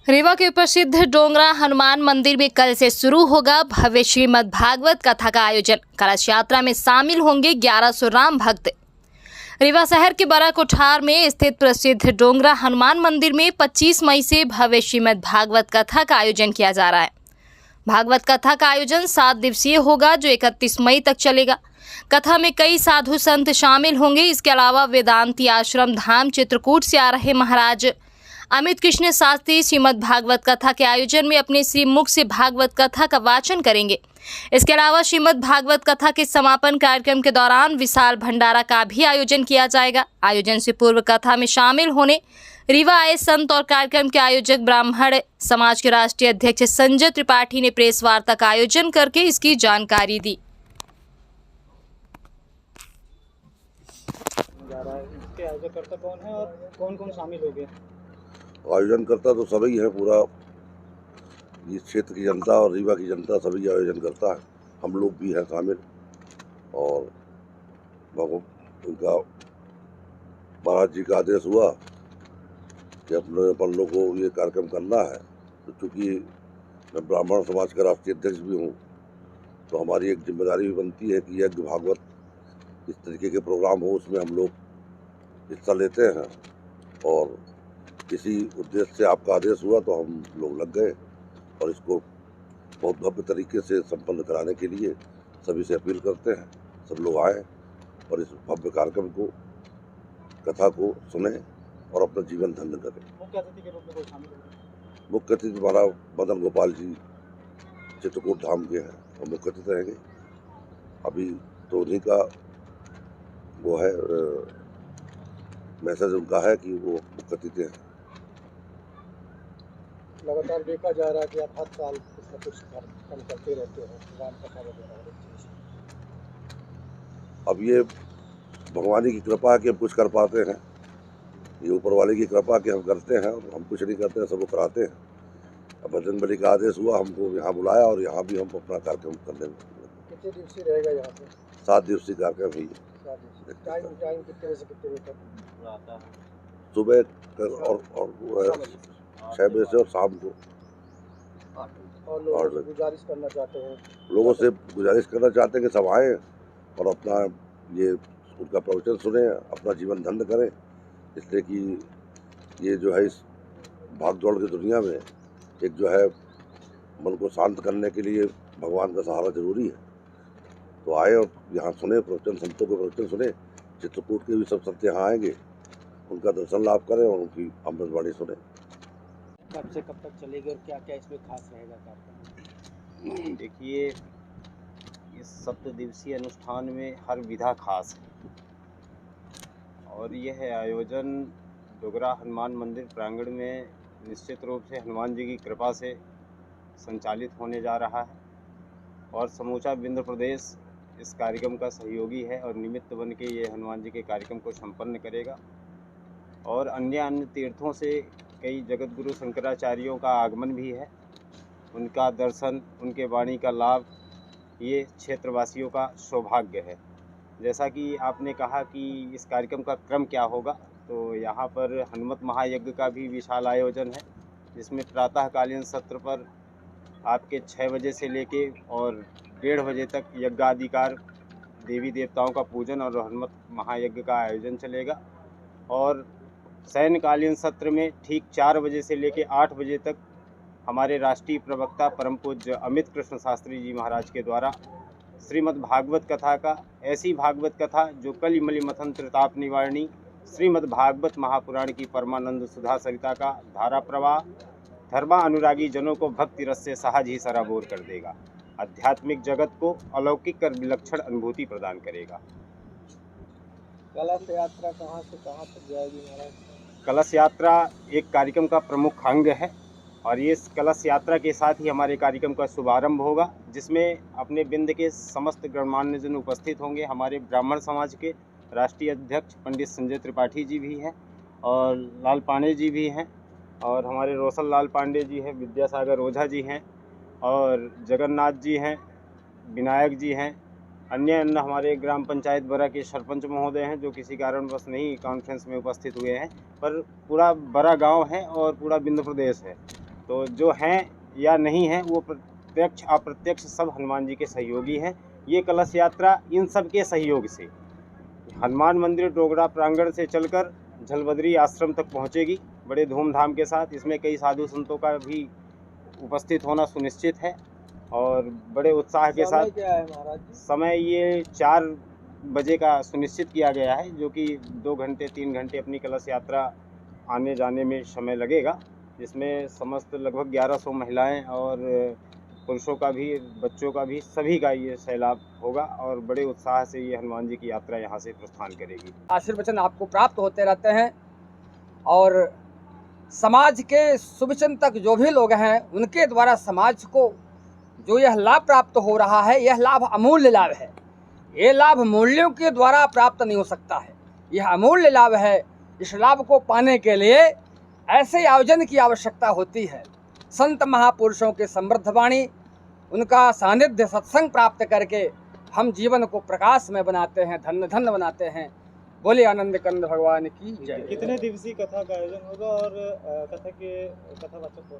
रीवा के प्रसिद्ध डोंगरा हनुमान मंदिर में कल से शुरू होगा भव्य श्रीमद् भागवत कथा का आयोजन। कलश यात्रा में शामिल होंगे 1100 राम भक्त। रीवा शहर के बड़ा कोठार में स्थित प्रसिद्ध डोंगरा हनुमान मंदिर में 25 मई से भव्य श्रीमद् भागवत कथा का आयोजन किया जा रहा है। भागवत कथा का आयोजन 7 दिवसीय होगा जो 31 मई तक चलेगा। कथा में कई साधु संत शामिल होंगे। इसके अलावा वेदांती आश्रम धाम चित्रकूट से आ रहे महाराज अमित कृष्ण शास्त्री श्रीमद् भागवत कथा के आयोजन में अपने श्री मुख से भागवत कथा का वाचन करेंगे। इसके अलावा श्रीमद् भागवत कथा के समापन कार्यक्रम के दौरान विशाल भंडारा का भी आयोजन किया जाएगा। आयोजन से पूर्व कथा में शामिल होने रीवा आए संत और कार्यक्रम के आयोजक ब्राह्मण समाज के राष्ट्रीय अध्यक्ष संजय त्रिपाठी ने प्रेस वार्ता का आयोजन करके इसकी जानकारी दी। इसके आयोजकर्ता कौन है और कौन कौन शामिल होंगे? आयोजनकर्ता तो सभी है, पूरा इस क्षेत्र की जनता और रीवा की जनता सभी आयोजन करता है। हम लोग भी हैं शामिल। और उनका महाराज जी का आदेश हुआ कि अपने अपन को ये कार्यक्रम करना है, तो चूँकि मैं ब्राह्मण समाज का राष्ट्रीय अध्यक्ष भी हूँ, तो हमारी एक जिम्मेदारी भी बनती है कि यज्ञ भागवत इस तरीके के प्रोग्राम हो, उसमें हम लोग हिस्सा लेते हैं। और किसी उद्देश्य से आपका आदेश हुआ तो हम लोग लग गए और इसको बहुत भव्य तरीके से संपन्न कराने के लिए सभी से अपील करते हैं सब लोग आए और इस भव्य कार्यक्रम को, कथा को सुने और अपना जीवन धन्य करें। मुख्य अतिथि के रूप में कोई शामिल होंगे? मुख्य अतिथि हमारा मदन गोपाल जी चित्रकूट धाम के हैं और मुख्य अतिथि रहेंगे। अभी तो उन्हीं का वो है मैसेज उनका है कि वो मुख्य अतिथि हैं। लगातार देखा जा रहा है कि आप हर साल कुछ न कुछ कार्यक्रम करते रहते हैं, राम कथा वगैरह हर एक चीज़। अब ये भगवान की कृपा है कि हम कुछ कर पाते हैं, ये ऊपर वाले की कृपा कि हम करते हैं। हम कुछ नहीं करते हैं, सबको कराते हैं। अब बजरंग बली का आदेश हुआ, हमको यहाँ बुलाया और यहाँ भी हम अपना कार्यक्रम करने में। कितने दिवसीय रहेगा यहाँ पे? 7 दिवसीय कार्यक्रम है। टाइम कितने बजे से कितने बजे तक आता है? सुबह और 6 बजे से और शाम को। और लोगों से गुजारिश करना चाहते हैं, लोगों से गुजारिश करना चाहते हैं कि सब आएँ और अपना ये उनका प्रवचन सुने, अपना जीवन धन्य करें। इसलिए कि ये जो है इस भागदौड़ की दुनिया में एक जो है मन को शांत करने के लिए भगवान का सहारा जरूरी है। तो आए और यहाँ सुने प्रवचन, संतों के प्रवचन सुने। चित्रकूट के भी सब संत यहाँ आएंगे, उनका दर्शन लाभ करें और उनकी अमृतवाणी सुने। कब से कब तक चलेगी और क्या क्या इसमें खास रहेगा कार्यक्रम? देखिए, इस 7 दिवसीय अनुष्ठान में हर विधा खास है और यह आयोजन डोगरा हनुमान मंदिर प्रांगण में निश्चित रूप से हनुमान जी की कृपा से संचालित होने जा रहा है और समूचा विंध्य प्रदेश इस कार्यक्रम का सहयोगी है और निमित्त बन के ये हनुमान जी के कार्यक्रम को संपन्न करेगा। और अन्य तीर्थों से कई जगत गुरु शंकराचार्यों का आगमन भी है, उनका दर्शन, उनके वाणी का लाभ ये क्षेत्रवासियों का सौभाग्य है। जैसा कि आपने कहा कि इस कार्यक्रम का क्रम क्या होगा, तो यहाँ पर हनुमत महायज्ञ का भी विशाल आयोजन है, जिसमें प्रातःकालीन सत्र पर आपके 6 बजे से लेके और 1:30 बजे तक यज्ञाधिकार देवी देवताओं का पूजन और हनुमत महायज्ञ का आयोजन चलेगा। और शयनकालीन सत्र में ठीक 4 बजे से लेकर 8 बजे तक हमारे राष्ट्रीय प्रवक्ता परम पूज्य अमित कृष्ण शास्त्री जी महाराज के द्वारा श्रीमद् भागवत कथा का, ऐसी भागवत कथा जो कलि मलि मथन त्रिताप निवारणी श्रीमद् भागवत महापुराण की परमानंद सुधा सरिता का धारा प्रवाह धर्मा अनुरागी जनों को भक्ति रस से सहज ही सराबोर कर देगा, आध्यात्मिक जगत को अलौकिक और विलक्षण अनुभूति प्रदान करेगा। कलश यात्रा कहाँ से कहाँ तक जाएगी महाराज? कलश यात्रा एक कार्यक्रम का प्रमुख अंग है और ये कलश यात्रा के साथ ही हमारे कार्यक्रम का शुभारंभ होगा, जिसमें अपने बिंद के समस्त गणमान्य जन उपस्थित होंगे। हमारे ब्राह्मण समाज के राष्ट्रीय अध्यक्ष पंडित संजय त्रिपाठी जी भी हैं और लाल पांडे जी भी हैं और हमारे रोशन लाल पांडे जी हैं, विद्यासागर ओझा जी हैं और जगन्नाथ जी हैं, विनायक जी हैं। अन्य हमारे ग्राम पंचायत बरा के सरपंच महोदय हैं जो किसी कारणवश नहीं कॉन्फ्रेंस में उपस्थित हुए हैं, पर पूरा बड़ा गांव है और पूरा विंध्य प्रदेश है तो जो हैं या नहीं हैं वो प्रत्यक्ष अप्रत्यक्ष सब हनुमान जी के सहयोगी हैं। ये कलश यात्रा इन सब के सहयोग से हनुमान मंदिर डोगरा प्रांगण से चलकर झलबद्री आश्रम तक पहुंचेगी बड़े धूमधाम के साथ। इसमें कई साधु संतों का भी उपस्थित होना सुनिश्चित है और बड़े उत्साह के साथ। क्या है महाराज जी? समय ये 4 बजे का सुनिश्चित किया गया है, जो कि 2 घंटे 3 घंटे अपनी कलश यात्रा आने जाने में समय लगेगा, जिसमें समस्त लगभग 1100 महिलाएं और पुरुषों का भी, बच्चों का भी, सभी का ये सैलाब होगा और बड़े उत्साह से ये हनुमान जी की यात्रा यहाँ से प्रस्थान करेगी। आशीर्वचन आपको प्राप्त होते रहते हैं और समाज के शुभचिंतक जो भी लोग हैं उनके द्वारा समाज को जो यह लाभ प्राप्त हो रहा है, यह लाभ अमूल्य लाभ है। ये लाभ मूल्यों के द्वारा प्राप्त नहीं हो सकता है, यह अमूल्य लाभ है। इस लाभ को पाने के लिए ऐसे आयोजन की आवश्यकता होती है। संत महापुरुषों के समृद्ध वाणी, उनका सानिध्य सत्संग प्राप्त करके हम जीवन को प्रकाशमय बनाते हैं, धन्य धन्य बनाते हैं। बोले आनंद कंद भगवान की जय। कितने दिवसीय कथा का आयोजन होगा और कथावाचक कौन?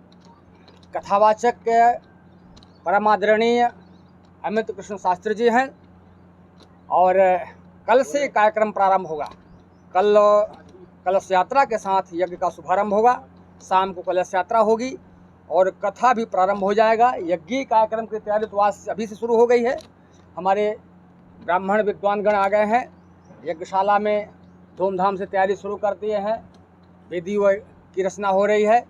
कथावाचक के परमादरणीय अमित कृष्ण शास्त्री जी हैं और कल से कार्यक्रम प्रारंभ होगा। कल कलश यात्रा के साथ यज्ञ का शुभारंभ होगा, शाम को कलश यात्रा होगी और कथा भी प्रारंभ हो जाएगा। यज्ञ कार्यक्रम की तैयारी तो आज अभी से शुरू हो गई है। हमारे ब्राह्मण विद्वानगण आ गए हैं, यज्ञशाला में धूमधाम से तैयारी शुरू कर दिए हैं। वेदी की रचना हो रही है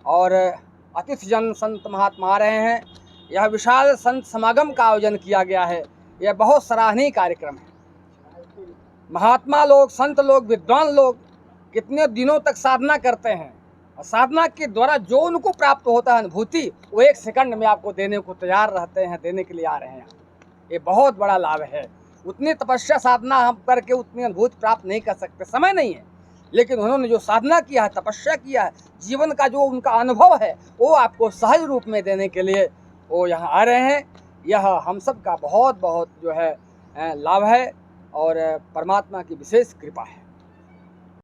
और अतिथिजन संत महात्मा आ रहे हैं। यह विशाल संत समागम का आयोजन किया गया है। यह बहुत सराहनीय कार्यक्रम है। महात्मा लोग, संत लोग, विद्वान लोग कितने दिनों तक साधना करते हैं और साधना के द्वारा जो उनको प्राप्त होता है अनुभूति, वो 1 सेकंड में आपको देने को तैयार रहते हैं, देने के लिए आ रहे हैं। ये बहुत बड़ा लाभ है। उतनी तपस्या साधना हम करके उतनी अनुभूति प्राप्त नहीं कर सकते, समय नहीं है। लेकिन उन्होंने जो साधना किया है, तपस्या किया है, जीवन का जो उनका अनुभव है, वो आपको सहज रूप में देने के लिए वो यहाँ आ रहे हैं। यह हम सब का बहुत बहुत जो है लाभ है और परमात्मा की विशेष कृपा है।